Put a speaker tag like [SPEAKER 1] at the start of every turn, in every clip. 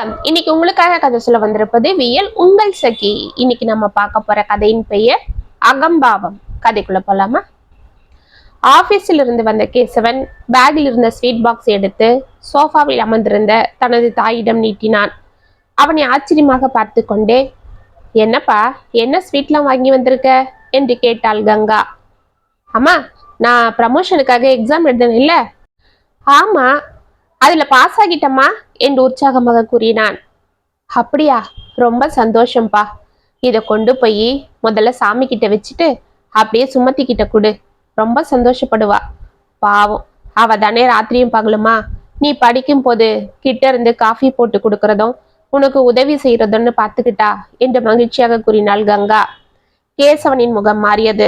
[SPEAKER 1] இன்னைக்கு உங்களுக்காக கதை சொல்ல வந்திருப்பது வியல் உங்கள் சகி. இன்னைக்கு நம்ம பார்க்க போற கதையின் பெயர் அகம்பாவம். கதைக்குள்ள போலாமா? ஆபீஸில் இருந்து வந்த கேசவன் பேக்கில் இருந்த ஸ்வீட் பாக்ஸ் எடுத்து சோஃபாவில் அமர்ந்திருந்த தனது தாயிடம் நீட்டினான். அவனை ஆச்சரியமாக பார்த்து கொண்டே, என்னப்பா, என்ன ஸ்வீட்லாம் வாங்கி வந்திருக்க என்று கேட்டாள் கங்கா. அம்மா, நான் ப்ரமோஷனுக்காக எக்ஸாம் எழுதணும் இல்ல? ஆமா, அதுல பாஸ் ஆகிட்டம்மா என்று உற்சாகமாக கூறினான். அப்படியா, ரொம்ப சந்தோஷம்பா. இதை கொண்டு போய் முதல்ல சாமி கிட்ட வச்சுட்டு அப்படியே சுமத்தி கிட்ட கொடு, ரொம்ப சந்தோஷப்படுவா. பாவம், அவ தானே ராத்திரியும் பகலுமா நீ படிக்கும் போது கிட்ட இருந்து காஃபி போட்டு கொடுக்கறதும் உனக்கு உதவி செய்யறதுன்னு பார்த்துக்கிட்டா என்று மகிழ்ச்சியாக கூறினாள் கங்கா. கேசவனின் முகம் மாறியது.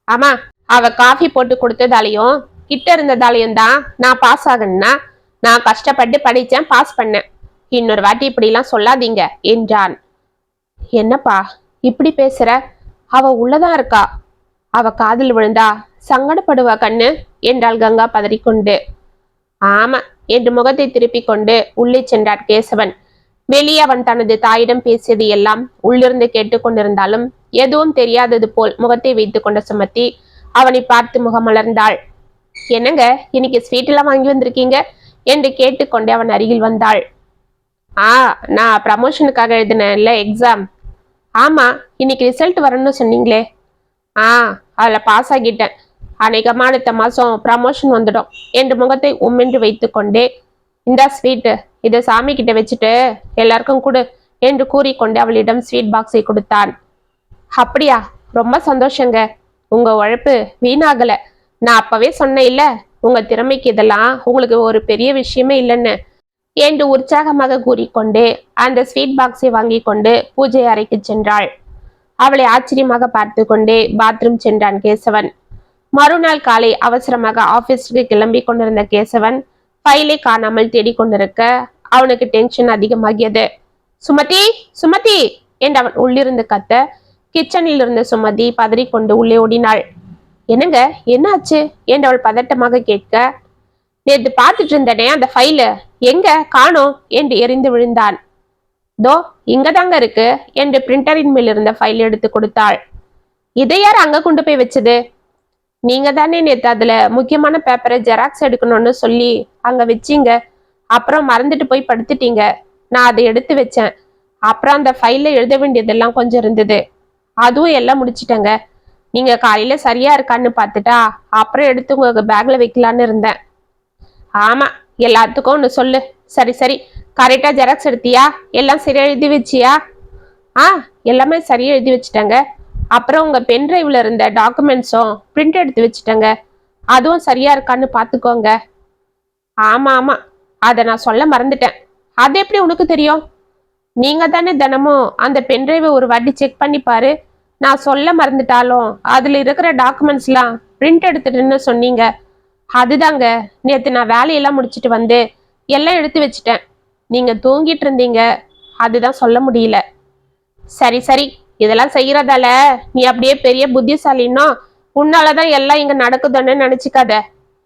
[SPEAKER 1] ஆமா, அவ காஃபி போட்டு கொடுத்ததாலையும் கிட்ட இருந்ததாலையும் தான் நான் பாஸ் ஆகணும்னா நான் கஷ்டப்பட்டு படிச்சேன், பாஸ் பண்ணேன். இன்னொரு வாட்டி இப்படிலாம் சொல்லாதீங்க என்றான். என்னப்பா இப்படி பேசுற? அவ உள்ளதான் இருக்கா, அவ காதில் விழுந்தா சங்கடப்படுவா கண்ணு என்றாள் கங்கா பதறிக்கொண்டு. ஆமா என்று முகத்தை திருப்பிக் கொண்டு உள்ளே சென்றார் கேசவன். வெளியே அவன் தனது தாயிடம் பேசியது எல்லாம் உள்ளிருந்து கேட்டுக்கொண்டிருந்தாலும் எதுவும் தெரியாதது போல் முகத்தை வைத்துக் கொண்ட சுமத்தி அவனை பார்த்து முகமலர்ந்தாள். என்னங்க, இன்னைக்கு ஸ்வீட் எல்லாம் வாங்கி வந்திருக்கீங்க என்று கேட்டுக்கொண்டே அவன் அருகில் வந்தாள். நான் ப்ரமோஷனுக்காக எழுதினேன்ல எக்ஸாம். ஆமா, இன்னைக்கு ரிசல்ட் வரணும்னு சொன்னீங்களே. அதில் பாஸ் ஆகிட்டேன். அநேகமா அடுத்த மாசம் ப்ரமோஷன் வந்துடும் என்று முகத்தை உம்மென்று வைத்துக்கொண்டே, இந்த ஸ்வீட்டு இதை சாமி கிட்ட வச்சுட்டு எல்லாருக்கும் கொடு என்று கூறிக்கொண்டே அவளிடம் ஸ்வீட் பாக்ஸை கொடுத்தான். அப்படியா, ரொம்ப சந்தோஷங்க. உங்க உழைப்பு வீணாகல. நான் அப்பவே சொன்னேன் இல்ல, உங்க திறமைக்கு இதெல்லாம் உங்களுக்கு ஒரு பெரிய விஷயமே இல்லைன்னு என்று உற்சாகமாக கூறிக்கொண்டே அந்த ஸ்வீட் பாக்ஸை வாங்கி கொண்டு பூஜை அறைக்கு சென்றாள். அவளை ஆச்சரியமாக பார்த்து கொண்டே பாத்ரூம் சென்றான் கேசவன். மறுநாள் காலை அவசரமாக ஆபீஸுக்கு கிளம்பி கொண்டிருந்த கேசவன் ஃபைலை காணாமல் தேடிக்கொண்டிருக்க அவனுக்கு டென்ஷன் அதிகமாகியது. சுமதி, சுமதி என்று அவன் உள்ளிருந்து கத்த கிச்சனில் இருந்த சுமதி பதறிக்கொண்டு உள்ளே ஓடினாள். என்னங்க, என்னாச்சு என்று அவள் பதட்டமாக கேட்க, நேற்று பார்த்துட்டு இருந்தனே அந்த ஃபைலு எங்க காணோம் என்று எரிந்து விழுந்தான். தோ இங்கதாங்க இருக்கு என்று பிரிண்டரின் மேல் இருந்த ஃபைல் எடுத்து கொடுத்தாள். இதை யார் அங்க கொண்டு போய் வச்சது? நீங்க தானே நேற்று அதுல முக்கியமான பேப்பரை ஜெராக்ஸ் எடுக்கணும்னு சொல்லி அங்க வச்சீங்க. அப்புறம் மறந்துட்டு போய் படுத்துட்டீங்க. நான் அதை எடுத்து வச்சேன். அப்புறம் அந்த ஃபைல்ல எழுத வேண்டியதெல்லாம் கொஞ்சம் இருந்தது, அதுவும் எல்லாம் முடிச்சிட்டேங்க. நீங்க காலையில சரியா இருக்கான்னு பார்த்துட்டா அப்புறம் எடுத்து உங்க பேக்ல வைக்கலான்னு இருந்தேன். ஆமா, எல்லாத்துக்கும் ஒன்று சொல்லு. சரி சரி, கரெக்டா ஜெராக்ஸ் எடுத்தியா? எல்லாம் சரியா எழுதி வச்சியா? எல்லாமே சரியா எழுதி வச்சுட்டேங்க. அப்புறம் உங்க பென் டிரைவ்ல இருந்த டாக்குமெண்ட்ஸும் பிரிண்ட் எடுத்து வச்சுட்டேங்க. அதுவும் சரியா இருக்கான்னு பார்த்துக்கோங்க. ஆமா ஆமா, அதை நான் சொல்ல மறந்துட்டேன். அது எப்படி உனக்கு தெரியும்? நீங்க தானே தினமும் அந்த பென் டிரைவை ஒரு வாட்டி செக் பண்ணி பாரு. நான் சொல்ல மறந்துட்டாலும் அதுல இருக்கிற டாக்குமெண்ட்ஸ்லாம் பிரிண்ட் எடுத்துட்டுன்னு சொன்னீங்க. அதுதாங்க, நேற்று நான் வேலையெல்லாம் முடிச்சுட்டு வந்து எல்லாம் எடுத்து வச்சுட்டேன். நீங்க தூங்கிட்டு இருந்தீங்க, அதுதான் சொல்ல முடியல. சரி சரி, இதெல்லாம் செய்யறதால நீ அப்படியே பெரிய புத்திசாலின்னோ உன்னாலதான் எல்லாம் இங்க நடக்குதுன்னு நினைச்சுக்காத.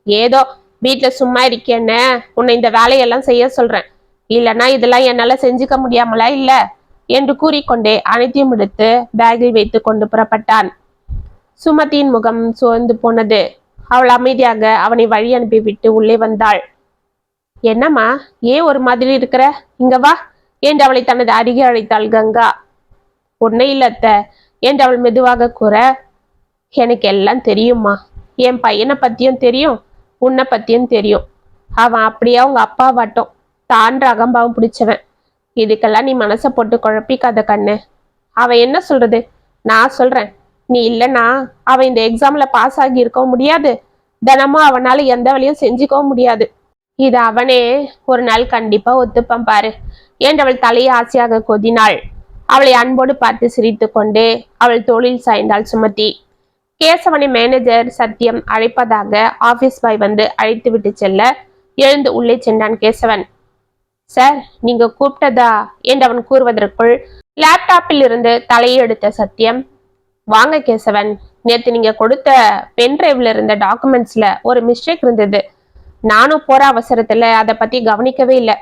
[SPEAKER 1] ஏதோ வீட்டுல சும்மா இருக்கேன்னு உன்னை இந்த வேலையெல்லாம் செய்ய சொல்றேன். இல்லைன்னா இதெல்லாம் என்னால செஞ்சுக்க முடியாமலா இல்ல என்று கூறிக்கொண்டே அனைத்தையும் எடுத்து பேக்கில் வைத்து கொண்டு புறப்பட்டான். சுமதியின் முகம் சோர்ந்து போனது. அவள் அமைதியாக அவனை வழி அனுப்பிவிட்டு உள்ளே வந்தாள். என்னம்மா, ஏன் ஒரு மாதிரி இருக்கிற? இங்க வா என்று அவளை தனது அருகே அழைத்தாள் கங்கா. உன்னை இல்லத்த என்று அவள் மெதுவாக கூற, எனக்கு எல்லாம் தெரியுமா. என் பையனை பத்தியும் தெரியும், உன்னை பத்தியும் தெரியும். அவன் அப்படியே அவங்க அப்பா வாட்டும் தான்ற அகம்பாவம் பிடிச்சவன். இதுக்கெல்லாம் நீ மனசை போட்டு குழப்பிக்காத கண்ணு. அவன் என்ன சொல்றது? நான் சொல்றேன், நீ இல்லைன்னா அவன் இந்த எக்ஸாம்ல பாஸ் ஆகி இருக்கவும் முடியாது, தினமும் அவனால எந்த வேலையும் செஞ்சுக்கவும் முடியாது. இது அவனே ஒரு நாள் கண்டிப்பா ஒத்துப்பான் பாரு என்று அவள் தலையை ஆசையாக கொதினாள். அவளை அன்போடு பார்த்து சிரித்து கொண்டே அவள் தோளில் சாய்ந்தாள் சுமதி. கேசவனை மேனேஜர் சத்தியம் அழைப்பதாக ஆபீஸ் பாய் வந்து அழைத்து விட்டு செல்ல எழுந்து உள்ளே சென்றான் கேசவன். சார், நீங்க கூப்பிட்டதா என்று அவன் கூறுவதற்குள் லேப்டாப்பில் இருந்து தலையை எடுத்த சத்தியம், வாங்க கேசவன், நேற்று நீங்க கொடுத்த பென் டிரைவ்ல இருந்த டாக்குமெண்ட்ஸ்ல ஒரு மிஸ்டேக் இருந்தது. நானும் போற அவசரத்துல அதை பத்தி கவனிக்கவே இல்லை.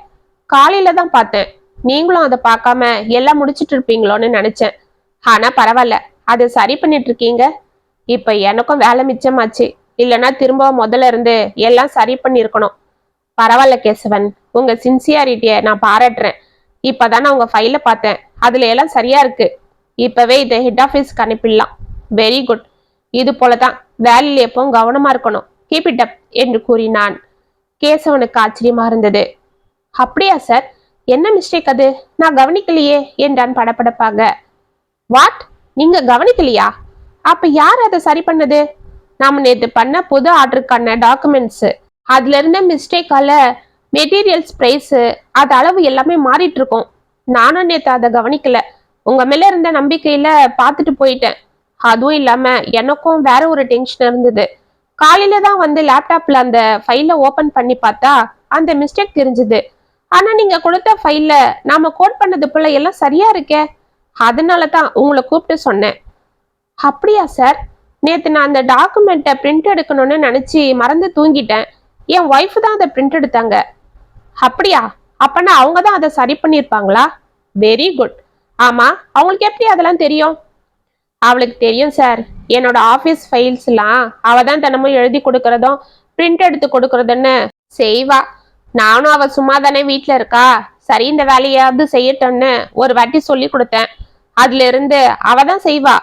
[SPEAKER 1] காலையில தான் பார்த்தேன். நீங்களும் அதை பார்க்காம எல்லாம் முடிச்சிட்டு இருப்பீங்களோன்னு நினைச்சேன். ஆனா பரவாயில்ல, அதை சரி பண்ணிட்டு இருக்கீங்க. இப்ப எனக்கும் வேலை மிச்சமாச்சு. இல்லைன்னா திரும்ப முதல்ல இருந்து எல்லாம் சரி பண்ணிருக்கணும். பரவாயில்ல கேசவன், உங்க சின்சியாரிட்டிய நான் பாராட்டுறேன். இப்பதான் நான் உங்க ஃபைல பார்த்தேன். அதுல எல்லாம் சரியா இருக்கு. இப்பவே இதை ஹெட் ஆஃபீஸ்க்கு அனுப்பிடலாம். Very good. இது போலதான் வேலையில் எப்பவும் கவனமா இருக்கணும். கீப் இட் அப் என்று கூறினான். கேசவனுக்கு ஆச்சரியமா இருந்தது. அப்படியா சார்? என்ன மிஸ்டேக் அது? நான் கவனிக்கலையே என்றான் படபடப்பாக. வாட்? நீங்க கவனிக்கலையா? அப்ப யார் அதை சரி பண்ணது? நாம நேற்று பண்ண புது ஆர்டருக்கான டாக்குமெண்ட்ஸ், அதுல இருந்த மிஸ்டேக்கால மெட்டீரியல்ஸ் பிரைஸ், அது அளவு எல்லாமே மாறிட்டு இருக்கும். நானும் நேற்று அதை கவனிக்கல. உங்க மேல இருந்த நம்பிக்கையில பார்த்துட்டு போயிட்டேன். அதுவும் இல்லாம எனக்கும் வேற ஒரு டென்ஷன் இருந்தது. காலையில தான் வந்து லேப்டாப்ல அந்த ஃபைலை ஓபன் பண்ணி பார்த்தா அந்த மிஸ்டேக் தெரிஞ்சது. ஆனா நீங்க கொடுத்த ஃபைல்ல நாம கோட் பண்ணது போல எல்லாம் சரியா இருக்கே. அதனால தான் உங்களை கூப்பிட்டு சொன்னேன். அப்படியா சார்? நேத்து நான் அந்த டாக்குமெண்ட்டை பிரிண்ட் எடுக்கணும்னு நினைச்சு மறந்து தூங்கிட்டேன். என் ஒய்ஃப் தான் அதை பிரிண்ட் எடுத்தாங்க. அப்படியா? அப்பனா அவங்க தான் அதை சரி பண்ணியிருப்பாங்களா? Very good. ஆமா, அவங்களுக்கு எப்படி அதெல்லாம் தெரியும்? அவளுக்கு தெரியும் சார். என்னோட ஆபீஸ் ஃபைல்ஸ் எல்லாம் அவ தான் தினமும் எழுதி கொடுக்கறதும் பிரிண்ட் எடுத்து கொடுக்கறதுன்னு செய்வா. நானும் அவ சும்மா தானே வீட்டுல இருக்கா, சரி இந்த வேலையாவது செய்யட்டோன்னு ஒரு வாட்டி சொல்லி கொடுத்தேன். அதுல இருந்து அவ தான் செய்வா.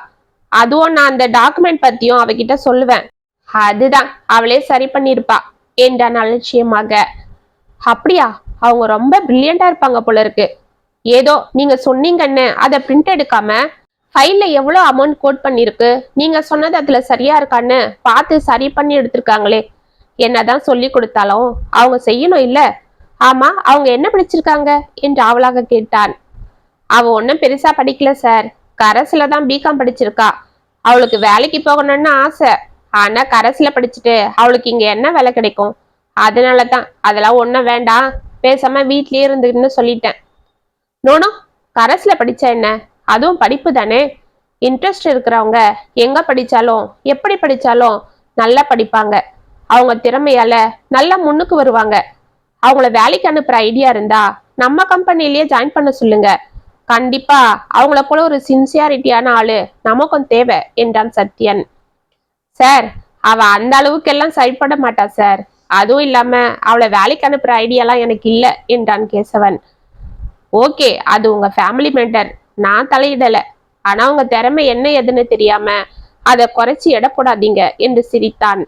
[SPEAKER 1] அதுவும் நான் அந்த டாக்குமெண்ட் பத்தியும் அவகிட்ட சொல்லுவேன். அதுதான் அவளே சரி பண்ணிருப்பா என்றான் அலட்சியமாக. அப்படியா? அவங்க ரொம்ப பிரில்லியண்டா இருப்பாங்க போல இருக்கு. ஏதோ நீங்க சொன்னீங்கன்னு அதை பிரிண்ட் எடுக்காம ஃபைல்ல எவ்வளவு அமௌண்ட் கோட் பண்ணிருக்கு, நீங்க சொன்னது அதுல சரியா இருக்கான்னு பார்த்து சரி பண்ணி எடுத்திருக்காங்களே. என்னதான் சொல்லி கொடுத்தாலும் அவங்க செய்யணும் இல்ல? ஆமா, அவங்க என்ன படிச்சிருக்காங்க என்று அவளாக கேட்டான். அவ ஒன்னும் பெருசா படிக்கல சார். கரஸ்ல தான் பிகாம் படிச்சிருக்கா. அவளுக்கு வேலைக்கு போகணும்னு ஆசை. ஆனா கரஸ்ல படிச்சுட்டு அவளுக்கு இங்க என்ன வேலை கிடைக்கும்? அதனாலதான் அதெல்லாம் ஒன்னும் வேண்டாம், பேசாம வீட்லயே இருந்துன்னு சொல்லிட்டேன். நோனோ, கரஸ்ல படிச்சா என்ன? அதுவும் படிப்பு தானே. இன்ட்ரெஸ்ட் இருக்கிறவங்க எங்க படிச்சாலும் எப்படி படிச்சாலும் நல்லா படிப்பாங்க. அவங்க திறமையால நல்லா முன்னுக்கு வருவாங்க. அவங்கள வேலைக்கு அனுப்புற ஐடியா இருந்தா நம்ம கம்பெனிலேயே ஜாயின் பண்ண சொல்லுங்க. கண்டிப்பா அவங்கள போல ஒரு சின்சியாரிட்டியான ஆளு நமக்கும் தேவை என்றான் சத்யன். சார், அவ அந்த அளவுக்கு எல்லாம் சரிப்பட மாட்டா சார். அதுவும் இல்லாம அவளை வேலைக்கு அனுப்புற ஐடியாலாம் எனக்கு இல்ல என்றான் கேசவன். ஓகே, அது உங்க ஃபேமிலி மேட்டர், நான் தலையிடல. ஆனா உங்க திறமை என்ன எதுன்னு தெரியாம அதை குறைச்சி எடை போடாதீங்க என்று சிரித்தான்.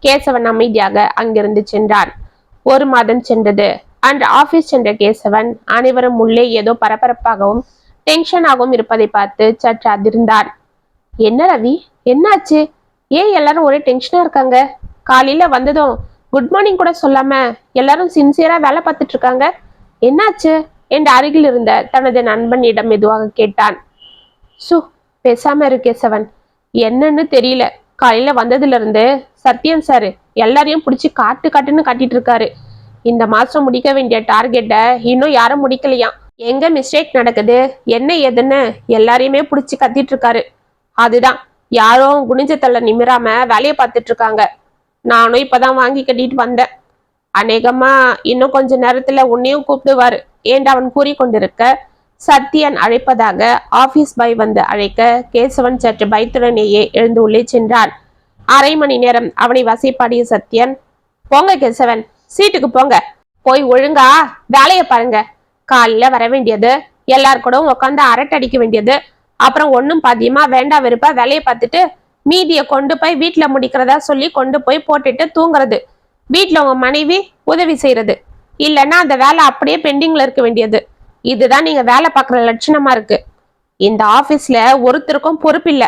[SPEAKER 1] கேசவன் அமைதியாக அங்கிருந்து சென்றான். 1 மாதம் சென்றது. அன்று ஆபீஸ் சென்ற கேசவன் அனைவரும் உள்ளே ஏதோ பரபரப்பாகவும் டென்ஷனாகவும் இருப்பதை பார்த்து சற்று அதிர்ந்தான். என்ன ரவி, என்னாச்சு? ஏன் எல்லாரும் ஒரே டென்ஷனா இருக்காங்க? காலையில வந்ததும் குட் மார்னிங் கூட சொல்லாம எல்லாரும் சின்சியரா வேலை பார்த்துட்டு இருக்காங்க. என்னாச்சு என்று அருகில் இருந்த தனது நண்பனிடம் மெதுவாக கேட்டான். சு, பேசாம இரு கேசவன். என்னன்னு தெரியல, காலையில வந்ததுல இருந்து சத்யன் சாரு எல்லாரையும் பிடிச்சி காட்டு காட்டுன்னு காட்டிட்டு இருக்காரு. இந்த மாசம் முடிக்க வேண்டிய டார்கெட்டை இன்னும் யாரும் முடிக்கலையாம். எங்க மிஸ்டேக் நடக்குது என்ன ஏதுன்னு எல்லாரையுமே பிடிச்சி கத்திட்டு இருக்காரு. அதுதான் யாரும் குனிஞ்ச தள்ள நிமிராம வேலையை பார்த்துட்டு இருக்காங்க. நானும் இப்பதான் வாங்கி கட்டிட்டு வந்தேன். அநேகமா இன்னும் கொஞ்ச நேரத்துல உன்னையும் கூப்பிடுவாரு என்று அவன் கூறிக்கொண்டிருக்க சத்யன் அழைப்பதாக ஆபீஸ் பாய் வந்து அழைக்க கேசவன் சற்று பயத்துடனேயே எழுந்து உள்ளே சென்றான். 1/2 மணி நேரம் அவனை வசைப்பாடிய சத்யன், போங்க கேசவன், சீட்டுக்கு போங்க, போய் ஒழுங்கா வேலைய பாருங்க. காலையில வர வேண்டியது, எல்லாருக்கூடும் உட்காந்து அரட்டை அடிக்க வேண்டியது, அப்புறம் ஒன்னும் பாதியமா வேண்டா வெறுப்பா வேலையை பார்த்துட்டு மீதியை கொண்டு போய் வீட்டுல முடிக்கிறதா சொல்லி கொண்டு போய் போட்டுட்டு தூங்குறது. வீட்டுல உங்க மனைவி உதவி செய்யறது. இல்லைன்னா அந்த வேலை அப்படியே பெண்டிங்ல இருக்க வேண்டியது. இதுதான் நீங்க வேலை பார்க்குற லட்சணமா இருக்கு. இந்த ஆபீஸ்ல ஒருத்தருக்கும் பொறுப்பு இல்ல.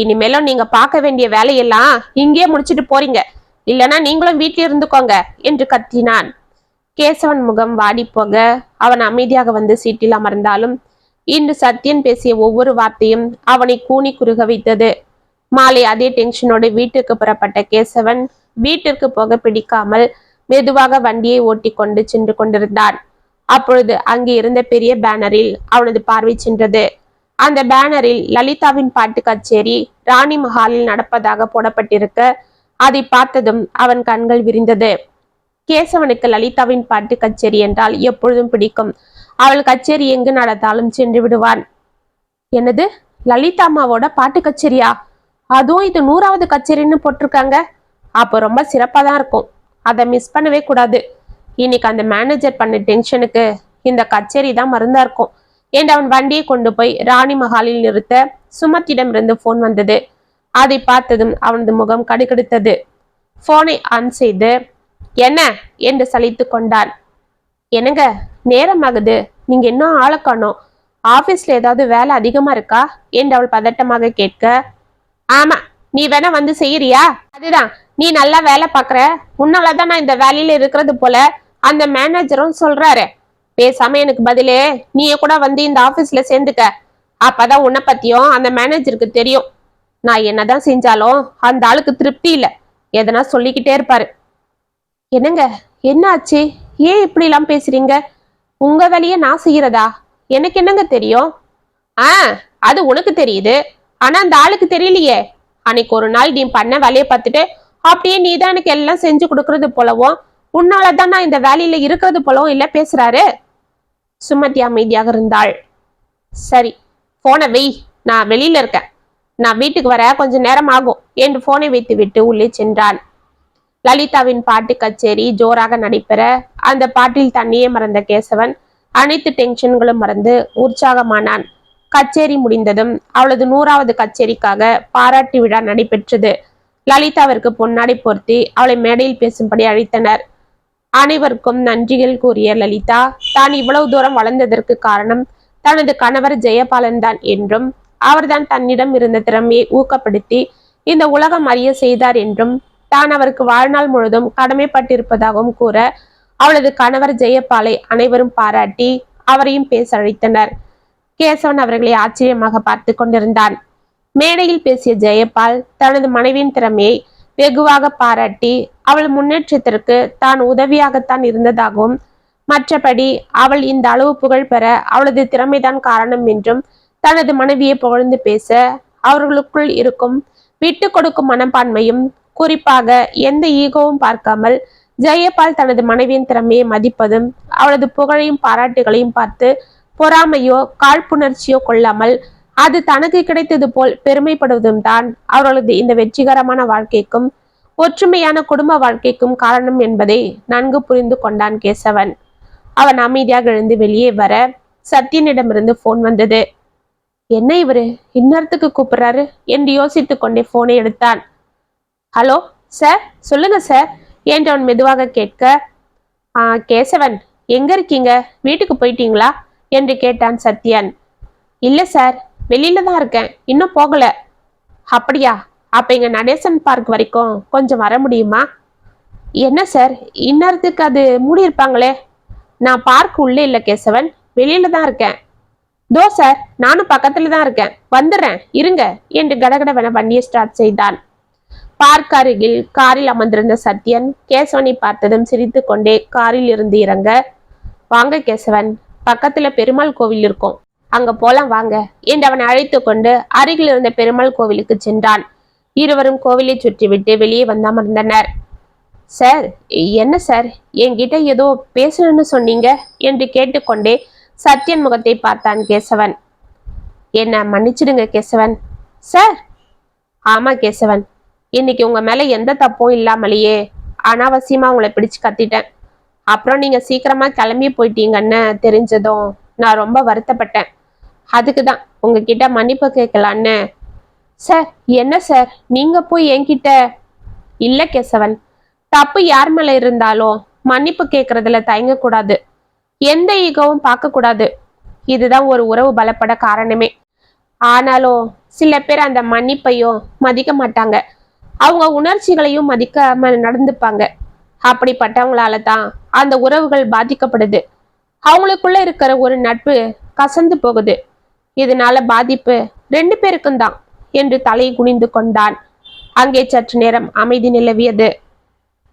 [SPEAKER 1] இனிமேலும் நீங்க பார்க்க வேண்டிய வேலையெல்லாம் இங்கேயே முடிச்சுட்டு போறீங்க, இல்லைன்னா நீங்களும் வீட்டில இருந்துக்கோங்க என்று கத்தினான். கேசவன் முகம் வாடி போக அவன் அமைதியாக வந்து சீட்டில் அமர்ந்தாலும் இன்று சத்யன் பேசிய ஒவ்வொரு வார்த்தையும் அவனை கூனி குறுக வைத்தது. மாலை அதே டென்ஷனோடு வீட்டுக்கு புறப்பட்ட கேசவன் வீட்டிற்கு போக பிடிக்காமல் மெதுவாக வண்டியை ஓட்டி கொண்டு சென்று கொண்டிருந்தான். அப்பொழுது அங்கே இருந்த பெரிய பேனரில் அவனது பார்வை சென்றது. அந்த பேனரில் லலிதாவின் பாட்டு கச்சேரி ராணி மஹாலில் நடப்பதாக போடப்பட்டிருக்க அதை பார்த்ததும் அவன் கண்கள் விரிந்தது. கேசவனுக்கு லலிதாவின் பாட்டு கச்சேரி என்றால் எப்பொழுதும் பிடிக்கும். அவள் கச்சேரி எங்கு நடந்தாலும் சென்று விடுவான். என்னது, லலிதா அம்மாவோட பாட்டு கச்சேரியா? அதுவும் இது 100வது கச்சேரின்னு போட்டிருக்காங்க. அப்போ ரொம்ப சிறப்பா தான் இருக்கும். அதை மிஸ் பண்ணவே கூடாது. இன்னைக்கு அந்த மேனேஜர் பண்ண டென்ஷனுக்கு இந்த கச்சேரி தான் மருந்தா இருக்கும் என்று அவன் வண்டியை கொண்டு போய் ராணி மஹாலில் நிறுத்த சுமத்திடம் இருந்து போன் வந்தது. அதை பார்த்ததும் அவனது முகம் கடுகடுத்தது. போனை ஆன் செய்து என்ன என்று சலித்து கொண்டான். என்னங்க, நேரமாகுது, நீங்க இன்னும் ஆளை காணோம். ஆபீஸ்ல ஏதாவது வேலை அதிகமா இருக்கா என்று அவள் பதட்டமாக கேட்க, ஆமா, நீ வேணா வந்து செய்யறியா? அதுதான், நீ நல்லா வேலை பாக்குற, உன்னாலதான் நான் இந்த வேலையில இருக்கிறது போல அந்த மேனேஜரும் சொல்றாரு. பேசாம எனக்கு பதிலே நீயே கூட வந்து இந்த ஆபீஸ்ல சேர்ந்துக்க. அப்பதான் உன்னை பத்தியும் அந்த மேனேஜருக்கு தெரியும். நான் என்னதான் செஞ்சாலும் அந்த ஆளுக்கு திருப்தி இல்லை, எதனா சொல்லிக்கிட்டே இருப்பாரு. என்னங்க, என்ன ஆச்சு? ஏன் இப்படி எல்லாம் பேசுறீங்க? உங்க வேலையை நான் செய்யறதா? எனக்கு என்னங்க தெரியும்? அது உனக்கு தெரியுது, ஆனா அந்த ஆளுக்கு தெரியலையே. அன்னைக்கு ஒரு நாள் நீ பண்ண வேலையை பார்த்துட்டு அப்படியே நீ தான் எனக்கு எல்லாம் செஞ்சு கொடுக்கறது போலவும் உன்னாலதான் நான் இந்த வேலையில இருக்கிறது போலவும் இல்ல பேசுறாரு. சுமதி அமைதியாக இருந்தாள். சரி, போனை வெய், நான் வெளியில இருக்கேன், நான் வீட்டுக்கு வர கொஞ்சம் நேரம் ஆகும் என்று போனை வைத்து விட்டு உள்ளே சென்றான். லலிதாவின் பாட்டு கச்சேரி ஜோராக நடைபெற அந்த பாட்டில் தண்ணியே மறந்த கேசவன் அனைத்து டென்ஷன்களும் மறந்து உற்சாகமானான். கச்சேரி முடிந்ததும் அவளது 100வது கச்சேரிக்காக பாராட்டு விழா நடைபெற்றது. லலிதாவிற்கு பொன்னாடை பொருத்தி அவளை மேடையில் பேசும்படி அழைத்தனர். அனைவருக்கும் நன்றிகள் கூறிய லலிதா தான் இவ்வளவு தூரம் வளர்ந்ததற்கு காரணம் தனது கணவர் ஜெயபாலன் தான் என்றும் அவர்தான் தன்னிடம் இருந்த திறமையை ஊக்கப்படுத்தி இந்த உலகம் அறிய செய்தார் என்றும் தான் அவருக்கு வாழ்நாள் முழுதும் கடமைப்பட்டிருப்பதாகவும் கூற அவளது கணவர் ஜெயபாலை அனைவரும் பாராட்டி அவரையும் பேச அழைத்தனர். கேசவன் அவர்களை ஆச்சரியமாக பார்த்து கொண்டிருந்தான். மேடையில் பேசிய ஜெயபால் தனது மனைவியின் திறமையை வெகுவாக பாராட்டி அவள் முன்னேற்றத்திற்கு தான் உதவியாகத்தான் இருந்ததாகவும் மற்றபடி அவள் இந்த அளவு புகழ் பெற அவளது திறமைதான் காரணம் என்றும் தனது மனைவியை புகழ்ந்து பேச அவர்களுக்குள் இருக்கும் விட்டு கொடுக்கும் மனப்பான்மையும் குறிப்பாக எந்த ஈகோவும் பார்க்காமல் ஜெயபால் தனது மனைவியின் திறமையை மதிப்பதும் அவளது புகழையும் பாராட்டுகளையும் பார்த்து பொறாமையோ காழ்ப்புணர்ச்சியோ கொள்ளாமல் அது தனக்கு கிடைத்தது போல் பெருமைப்படுவதும் தான் அவர்களது இந்த வெற்றிகரமான வாழ்க்கைக்கும் ஒற்றுமையான குடும்ப வாழ்க்கைக்கும் காரணம் என்பதை நன்கு புரிந்து கொண்டான் கேசவன். அவன் அமைதியாக எழுந்து வெளியே வர சத்யனிடமிருந்து போன் வந்தது. என்ன இவரு இன்னத்துக்கு கூப்பிடுறாரு என்று யோசித்து கொண்டே போனை எடுத்தான். ஹலோ சார், சொல்லுங்க சார் என்று அவன் மெதுவாக கேட்க, கேசவன், எங்க இருக்கீங்க, வீட்டுக்கு போயிட்டீங்களா என்று கேட்டான் சத்யன். இல்ல சார், வெளியில தான் இருக்கேன், இன்னும் போகல. அப்படியா? அப்ப இங்க நடேசன் பார்க் வரைக்கும் கொஞ்சம் வர முடியுமா? என்ன சார், இன்னத்துக்கு அது மூடி இருப்பாங்களே. நான் பார்க் உள்ளே இல்ல கேசவன், வெளியில தான் இருக்கேன். தோ சார், நானும் பக்கத்துல தான் இருக்கேன், வந்துடுறேன், இருங்க என்று கடகடவென வண்டியை ஸ்டார்ட் செய்தான். பார்க் அருகில் காரில் அமர்ந்திருந்த சத்யன் கேசவனை பார்த்ததும் சிரித்து கொண்டே காரில் இருந்து இறங்க, வாங்க கேசவன், பக்கத்துல பெருமாள் கோவில் இருக்கும், அங்க போலாம் வாங்க என்று அவனை அழைத்து கொண்டு அருகில் இருந்த பெருமாள் கோவிலுக்கு சென்றான். இருவரும் கோவிலை சுற்றிவிட்டு வெளியே வந்து அமர்ந்தனர். சார், என்ன சார், என்கிட்ட ஏதோ பேசணும்னு சொன்னீங்க என்று கேட்டுக்கொண்டே சத்யன் முகத்தை பார்த்தான் கேசவன். என்ன மன்னிச்சிடுங்க கேசவன். சார்? ஆமா கேசவன், இன்னைக்கு உங்க மேல எந்த தப்பும் இல்லாமலேயே அனாவசியமா உங்களை பிடிச்சு கத்திட்டேன். அப்புறம் நீங்க சீக்கிரமா கிளம்பி போயிட்டீங்கன்னு தெரிஞ்சதும் நான் ரொம்ப வருத்தப்பட்டேன். அதுக்குதான் உங்ககிட்ட மன்னிப்பு கேட்கலான்னு. சார், என்ன சார், நீங்க போய் என்கிட்ட? இல்ல கேசவன், தப்பு யார் மேல இருந்தாலும் மன்னிப்பு கேட்கறதுல தயங்க கூடாது, எந்த ஈகவும் பார்க்க கூடாது. இதுதான் ஒரு உறவு பலப்பட காரணமே. ஆனாலும் சில பேர் அந்த மன்னிப்பையும் மதிக்க மாட்டாங்க, அவங்க உணர்ச்சிகளையும் மதிக்காம நடந்துப்பாங்க. அப்படிப்பட்டவங்களால தான் அந்த உறவுகள் பாதிக்கப்படுது. அவங்களுக்குள்ள இருக்கிற ஒரு நட்பு கசந்து போகுது. இதனால பாதிப்பு 2 பேருக்கும் தான் என்று தலை குனிந்து கொண்டான். அங்கே சற்று நேரம் அமைதி நிலவியது.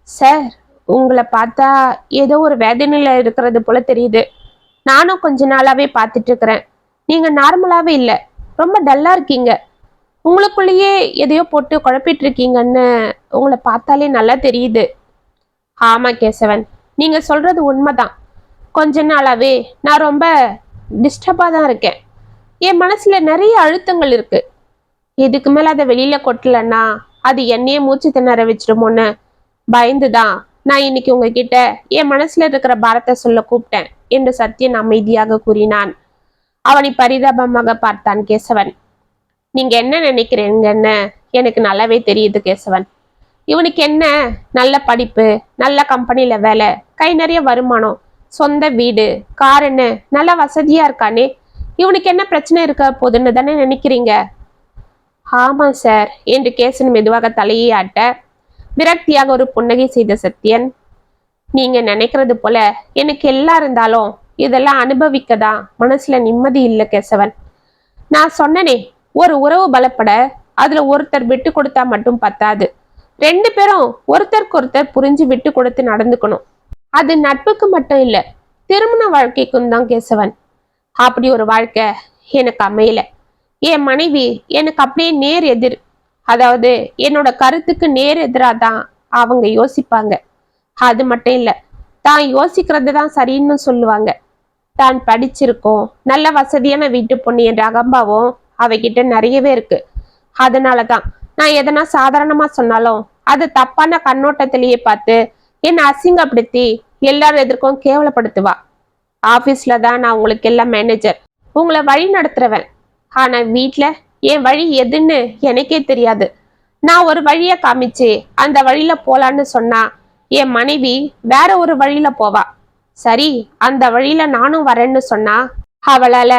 [SPEAKER 1] சார், உங்களை பார்த்தா ஏதோ ஒரு வேதனையில இருக்கிறது போல தெரியுது. நானும் கொஞ்ச நாளாவே பார்த்துட்டு இருக்கிறேன். நீங்க நார்மலாவே இல்லை, ரொம்ப டல்லா இருக்கீங்க. உங்களுக்குள்ளேயே எதையோ போட்டு குழப்பிட்டு இருக்கீங்கன்னு உங்களை பார்த்தாலே நல்லா தெரியுது. ஆமா கேசவன், நீங்க சொல்றது உண்மைதான். கொஞ்ச நாளாவே நான் ரொம்ப டிஸ்டர்பா தான் இருக்கேன். என் மனசுல நிறைய அழுத்தங்கள் இருக்கு. இதுக்கு மேல அதை வெளியில கொட்டலன்னா அது என்னையே மூச்சு திணற வச்சிருமோன்னு பயந்துதான் நான் இன்னைக்கு உங்ககிட்ட என் மனசுல இருக்கிற பாரத்தை சொல்ல கூப்பிட்டேன் என்று சத்யன் அமைதியாக கூறினான். அவனை பரிதாபமாக பார்த்தான் கேசவன். நீங்க என்ன நினைக்கிறீங்கன்னு எனக்கு நல்லாவே தெரியுது கேசவன். இவனுக்கு என்ன, நல்ல படிப்பு, நல்ல கம்பெனில வேலை, கை நிறைய வருமானம், சொந்த வீடு, காருன்னு நல்ல வசதியா இருக்கானே, இவனுக்கு என்ன பிரச்சனை இருக்க போதுன்னு தானே நினைக்கிறீங்க? ஆமா சார் என்று கேசன் மெதுவாக தலையை ஆட்ட விரக்தியாக ஒரு புன்னகை செய்த சத்யன், நீங்க நினைக்கிறது போல எனக்கு எல்லாம் இருந்தாலும் இதெல்லாம் அனுபவிக்கதான் மனசுல நிம்மதி இல்லை கேசவன். நான் சொன்னனே, ஒரு உறவு பலப்பட அதுல ஒருத்தர் விட்டு கொடுத்தா மட்டும் பத்தாது. ரெண்டு பேரும் ஒருத்தருக்கு ஒருத்தர் புரிஞ்சு விட்டு கொடுத்து நடந்துக்கணும். அது நட்புக்கு மட்டும் இல்ல, திருமண வாழ்க்கைக்கும் தான் கேசவன். அப்படி ஒரு வாழ்க்கை எனக்கு அமையல. என் மனைவி எனக்கு அப்படியே நேர் எதிர். அதாவது என்னோட கருத்துக்கு நேர் எதிராதான் அவங்க யோசிப்பாங்க. அது மட்டும் இல்ல, தான் யோசிக்கிறது தான் சரின்னு சொல்லுவாங்க. தான் படிச்சிருக்கோம், நல்ல வசதியான வீட்டு பொண்ணு என்ற அகம்பாவும் அவகிட்ட நிறையவே இருக்கு. அதனாலதான் நான் எதனா சாதாரணமா சொன்னாலும் அது தப்பான கண்ணோட்டத்திலேயே பார்த்து என்னை அசிங்கப்படுத்தி எல்லாரும் எதிர்க்கும் கேவலப்படுத்துவா. ஆபீஸ்ல தான் நான் உங்களுக்கு எல்லாம் மேனேஜர், உங்களை வழி நடத்துறவன். ஆனா வீட்டுல என் வழி எதுன்னு எனக்கே தெரியாது. நான் ஒரு வழிய காமிச்சு அந்த வழியில போலான்னு சொன்னா என் மனைவி வேற ஒரு வழியில போவா. சரி, அந்த வழியில நானும் வரேன்னு சொன்னா அவளால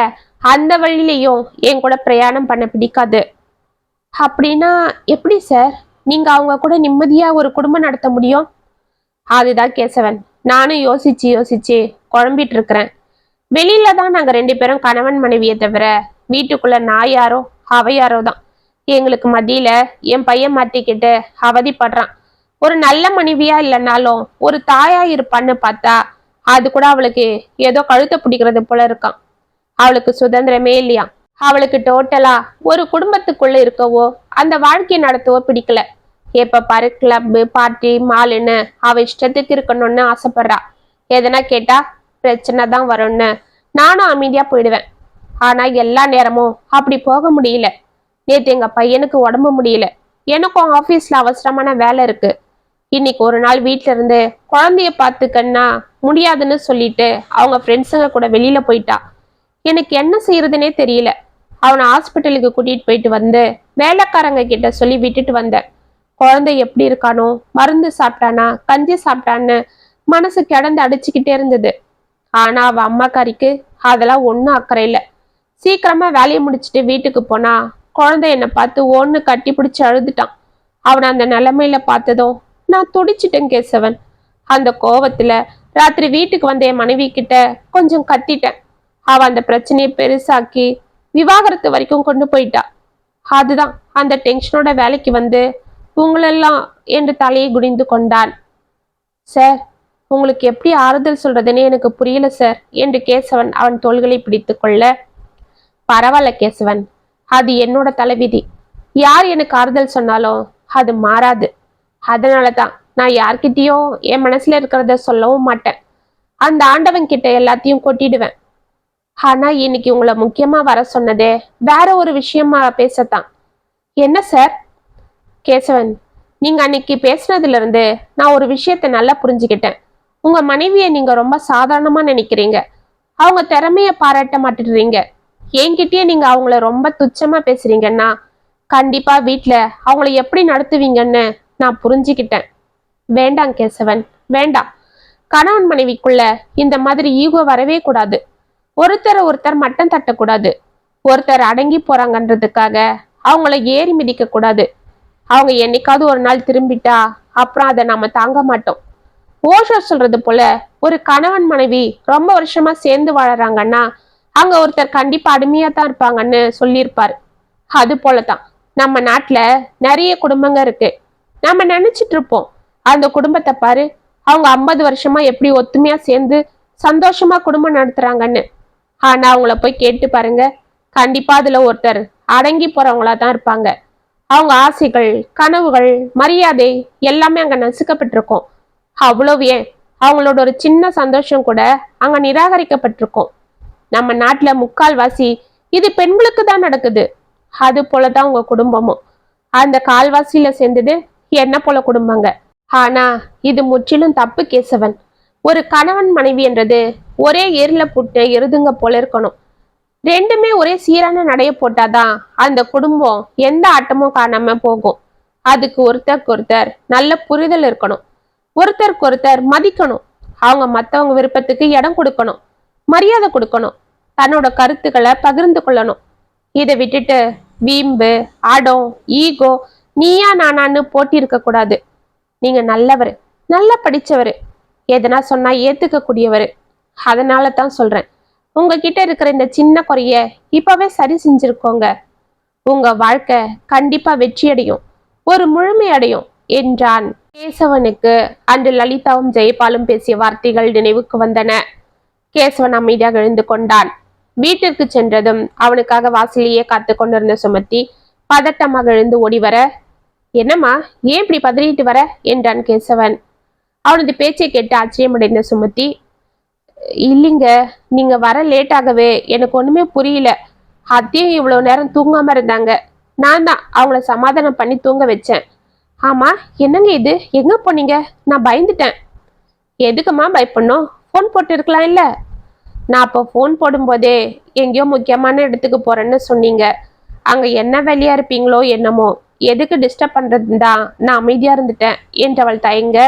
[SPEAKER 1] அந்த வழியிலையும் என் கூட பிரயாணம் பண்ண பிடிக்காது. அப்படின்னா எப்படி சார் நீங்க அவங்க கூட நிம்மதியா ஒரு குடும்பம் நடத்த முடியும்? அதுதான் கேசவன், நானும் யோசிச்சு யோசிச்சு குழம்பிட்டு இருக்கிறேன். வெளியில தான் நாங்க ரெண்டு பேரும் கணவன் மனைவியை தவிர வீட்டுக்குள்ள நான் யாரோ அவ யாரோ தான். எங்களுக்கு மத்தியில என் பையன் மாட்டிக்கிட்டு அவதிப்படுறான். ஒரு நல்ல மனைவியா இல்லைனாலும் ஒரு தாயா இருப்பான்னு பார்த்தா அது கூட அவளுக்கு ஏதோ கழுத்தை பிடிக்கிறது போல இருக்கான். அவளுக்கு சுதந்திரமே இல்லையா. அவளுக்கு டோட்டலா ஒரு குடும்பத்துக்குள்ள இருக்கவோ அந்த வாழ்க்கையை நடத்தவோ பிடிக்கல. எப்ப பாரு கிளப்பு, பார்ட்டி, மாலுன்னு அவ இஷ்டத்துக்கு இருக்கணும்னு ஆசைப்படுறா. எதனா கேட்டா பிரச்சனை தான் வரும்னு நானும் அமைதியா போயிடுவேன். ஆனா எல்லா நேரமும் அப்படி போக முடியல. நேத்து எங்க பையனுக்கு உடம்பு முடியல, எனக்கும் ஆபீஸ்ல அவசரமான வேலை இருக்கு. இன்னைக்கு ஒரு நாள் வீட்டுல இருந்து குழந்தைய பார்த்துக்கன்னா முடியாதுன்னு சொல்லிட்டு அவங்க ஃப்ரெண்ட்ஸுங்க கூட வெளியில போயிட்டா. எனக்கு என்ன செய்யறதுனே தெரியல. அவனை ஹாஸ்பிட்டலுக்கு கூட்டிட்டு போயிட்டு வந்து வேலைக்காரங்க கிட்ட சொல்லி விட்டுட்டு வந்தேன். குழந்தை எப்படி இருக்கானோ, மருந்து சாப்பிட்டானா, கஞ்சி சாப்பிட்டான்னு மனசு கிடந்து அடிச்சுக்கிட்டே இருந்தது. ஆனா அவ அம்மாக்காரிக்கு அதெல்லாம் ஒன்றும் அக்கறை இல்லை. சீக்கிரமா வேலையை முடிச்சுட்டு வீட்டுக்கு போனா குழந்தை என்னை பார்த்து ஒன்று கட்டி பிடிச்சு அழுதுட்டான். அவனை அந்த நிலைமையில பார்த்ததும் நான் துடிச்சிட்டேன் கேசவன். அந்த கோவத்துல ராத்திரி வீட்டுக்கு வந்த என் மனைவி கிட்ட கொஞ்சம் கத்திட்டேன். அவ அந்த பிரச்சனையை பெருசாக்கி விவாகரத்து வரைக்கும் கொண்டு போயிட்டா. அதுதான் அந்த டென்ஷனோட வேலைக்கு வந்து உங்களெல்லாம் என்று தலையை குனிந்து கொண்டான். சார், உங்களுக்கு எப்படி ஆறுதல் சொல்றதுன்னு எனக்கு புரியல சார் என்று கேசவன் அவன் தோள்களை பிடித்து கொள்ள, பரவாயில்ல கேசவன், அது என்னோட தலைவிதி. யார் எனக்கு ஆறுதல் சொன்னாலும் அது மாறாது. அதனாலதான் நான் யார்கிட்டயும் என் மனசுல இருக்கிறத சொல்லவும் மாட்டேன். அந்த ஆண்டவன் கிட்ட எல்லாத்தையும் கொட்டிடுவேன். ஆனா இன்னைக்கு உங்களை முக்கியமா வர சொன்னதே வேற ஒரு விஷயமா பேசத்தான். என்ன சார்? கேசவன், நீங்க அன்னைக்கு பேசுனதுல இருந்து நான் ஒரு விஷயத்த நல்லா புரிஞ்சுக்கிட்டேன். உங்க மனைவியை நீங்க ரொம்ப சாதாரணமா நினைக்கிறீங்க. அவங்க திறமைய பாராட்ட மாட்டேறீங்க. என்கிட்டயே நீங்க அவங்கள ரொம்ப துச்சமா பேசுறீங்கன்னா கண்டிப்பா வீட்டுல அவங்கள எப்படி நடத்துவீங்கன்னு நான் புரிஞ்சுக்கிட்டேன். வேண்டாம் கேசவன், வேண்டாம். கணவன் மனைவிக்குள்ள இந்த மாதிரி ஈகோ வரவே கூடாது. ஒருத்தரை ஒருத்தர் மட்டம் தட்டக்கூடாது. ஒருத்தர் அடங்கி போறாங்கன்றதுக்காக அவங்கள ஏறி மிதிக்க கூடாது. அவங்க என்னைக்காவது ஒரு நாள் திரும்பிட்டா அப்புறம் அதை நாம தாங்க மாட்டோம். ஓஷோ சொல்றது போல ஒரு கணவன் மனைவி ரொம்ப வருஷமா சேர்ந்து வாழறாங்கன்னா அங்க ஒருத்தர் கண்டிப்பா அடிமையா தான் இருப்பாங்கன்னு சொல்லியிருப்பாரு. அது போலதான் நம்ம நாட்டுல நிறைய குடும்பங்க இருக்கு. நம்ம நினைச்சிட்டு இருப்போம் அந்த குடும்பத்தை பாரு, அவங்க 50 வருஷமா எப்படி ஒத்துமையா சேர்ந்து சந்தோஷமா குடும்பம் நடத்துறாங்கன்னு. ஆனா அவங்கள போய் கேட்டு பாருங்க, கண்டிப்பா அதுல ஒருத்தர் அடங்கி போறவங்களா தான் இருப்பாங்க. அவங்க ஆசைகள், கனவுகள், மரியாதை எல்லாமே அங்க நசுக்கப்பட்டிருக்கும். அவ்வளவு ஏன், அவங்களோட ஒரு சின்ன சந்தோஷம் கூட அங்க நிராகரிக்கப்பட்டிருக்கும். நம்ம நாட்டுல முக்கால்வாசி இது பெண்களுக்கு தான் நடக்குது. அது போலதான் உங்க குடும்பமும். அந்த கால்வாசியில சேர்ந்தது என்ன போல குடும்பங்க. ஆனா இது முற்றிலும் தப்பு கேசவன். ஒரு கணவன் மனைவி என்றது ஒரே ஏர்ல புட்டு எருதுங்க போல இருக்கணும். ரெண்டுமே ஒரே சீரான நடைய போட்டாதான் அந்த குடும்பம் எந்த ஆட்டமும் காணாம போகும். அதுக்கு ஒருத்தருக்கு ஒருத்தர் நல்ல புரிதல் இருக்கணும். ஒருத்தருக்கு ஒருத்தர் மதிக்கணும். அவங்க மத்தவங்க விருப்பத்துக்கு இடம் கொடுக்கணும், மரியாதை கொடுக்கணும், தன்னோட கருத்துக்களை பகிர்ந்து கொள்ளணும். இதை விட்டுட்டு வீம்பு, ஆடம், ஈகோ, நீயா நானான்னு போட்டி இருக்க கூடாது. நீங்க நல்லவர், நல்லா படிச்சவர், எதனா சொன்னா ஏத்துக்க கூடியவர். அதனால தான் சொல்றேன், உங்ககிட்ட இருக்கிற இந்த சின்ன குறைய இப்பவே சரி செஞ்சிருக்கோங்க. உங்க வாழ்க்கை கண்டிப்பா வெற்றியடையும், ஒரு முழுமை அடையும் என்றான். கேசவனுக்கு அன்று லலிதாவும் ஜெயபாலும் பேசிய வார்த்தைகள் நினைவுக்கு வந்தன. கேசவன் அமைதியாக எழுந்து கொண்டான். வீட்டிற்கு சென்றதும் அவனுக்காக வாசலையே காத்து கொண்டிருந்த சுமதி பதட்டமாக எழுந்து ஓடி வர, என்னம்மா ஏன் இப்படி பதறிட்டு வர என்றான் கேசவன். அவனது பேச்சை கேட்டு ஆச்சரியமடைந்த சுமதி, இல்லைங்க, நீங்க வர லேட் ஆகவே எனக்கு ஒண்ணுமே புரியல. அத்தையும் இவ்வளவு நேரம் தூங்காம இருந்தாங்க. நான் தான் அவங்கள சமாதானம் பண்ணி தூங்க வச்சேன். ஆமா, என்னங்க இது, எங்க போனீங்க? நான் பயந்துட்டேன். எதுக்குமா பயப்படணும்? ஃபோன் போட்டு இருக்கலாம் இல்ல? நான் அப்போ ஃபோன் போடும்போதே எங்கேயோ முக்கியமான இடத்துக்கு போறேன்னு சொன்னீங்க. அங்க என்ன வேலையா இருப்பீங்களோ என்னமோ, எதுக்கு டிஸ்டர்ப் பண்றதுன்னு தான் நான் அமைதியா இருந்துட்டேன் என்றவள் தயங்க.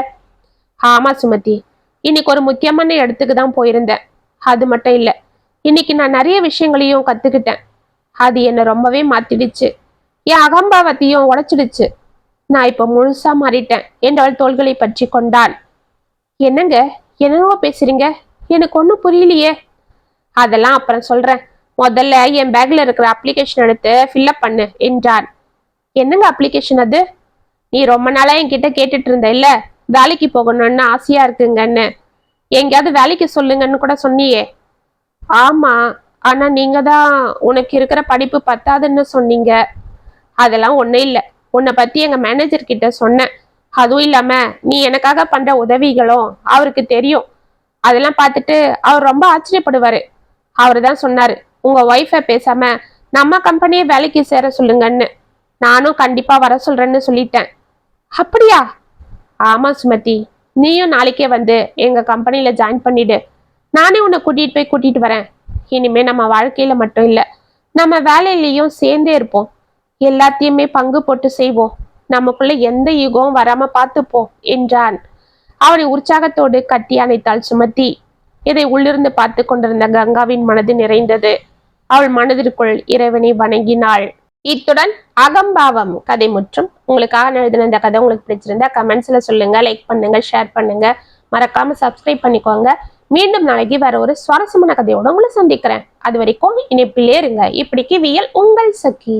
[SPEAKER 1] ஆமா சுமதி, இன்னைக்கு ஒரு முக்கியமான இடத்துக்கு தான் போயிருந்தேன். அது மட்டும் இல்ல, இன்னைக்கு நான் நிறைய விஷயங்களையும் கத்துக்கிட்டேன். அது என்னை ரொம்பவே மாத்திடுச்சு. என் அகம்பாவத்தையும் உடைச்சிடுச்சு. நான் இப்ப முழுசா மாறிட்டேன் என்றவள் தோள்களை பற்றி கொண்டான். என்னங்க, என்னவோ பேசுறீங்க, எனக்கு ஒன்றும் புரியலையே. அதெல்லாம் அப்புறம் சொல்றேன். முதல்ல என் பேக்ல இருக்கிற அப்ளிகேஷன் எடுத்து ஃபில்அப் பண்ணு என்றான். என்னங்க அப்ளிகேஷன் அது? நீ ரொம்ப நாளா என்கிட்ட கேட்டுட்டு இருந்த இல்ல, வேலைக்கு போகணும்னு ஆசையா இருக்குங்கன்னு. எங்கேயாவது வேலைக்கு சொல்லுங்கன்னு கூட சொன்னியே. ஆமா, ஆனா நீங்க தான் உனக்கு இருக்கிற படிப்பு பத்தாதுன்னு சொன்னீங்க. அதெல்லாம் ஒன்றும் இல்லை, உன்னை பத்தி எங்க மேனேஜர் கிட்ட சொன்னேன். அதுவும் இல்லாம நீ எனக்காக பண்ற உதவிகளும் அவருக்கு தெரியும். அதெல்லாம் பார்த்துட்டு அவர் ரொம்ப ஆச்சரியப்படுவாரு. அவரு தான் சொன்னாரு, உங்க ஒய்ஃபை பேசாம நம்ம கம்பெனியே வேலைக்கு சேர சொல்லுங்கன்னு. நானும் கண்டிப்பா வர சொல்றேன்னு சொல்லிட்டேன். அப்படியா? ஆமா சுமதி, நீயும் நாளைக்கே வந்து எங்க கம்பெனில ஜாயின் பண்ணிடு. நானே உன்னை கூட்டிட்டு வரேன். இனிமே நம்ம வாழ்க்கையில மட்டும் இல்ல, நம்ம வேலையிலையும் சேர்ந்தே இருப்போம். எல்லாத்தையுமே பங்கு போட்டு செய்வோம். நமக்குள்ள எந்த யுகமும் வராம பார்த்துப்போம் என்றான். அவனை உற்சாகத்தோடு கட்டி அணைத்தாள் சுமதி. இதை உள்ளிருந்து பார்த்து கொண்டிருந்த கங்காவின் மனது நிறைந்தது. அவள் மனதிற்குள் இறைவனை வணங்கினாள். இத்துடன் அகம்பாவம் கதை முற்றும். உங்களுக்காக எழுதின இந்த கதை உங்களுக்கு பிடிச்சிருந்தா கமெண்ட்ஸ்ல சொல்லுங்க, லைக் பண்ணுங்க, ஷேர் பண்ணுங்க, மறக்காம சப்ஸ்கிரைப் பண்ணிக்கோங்க. மீண்டும் நாளைக்கு வேற ஒரு சுவாரஸ்யமான கதையோட உங்களை சந்திக்கிறேன். அது வரைக்கும் இணைப்பிலே இருங்க. இப்படிக்கு வியல் உங்கள் சகி.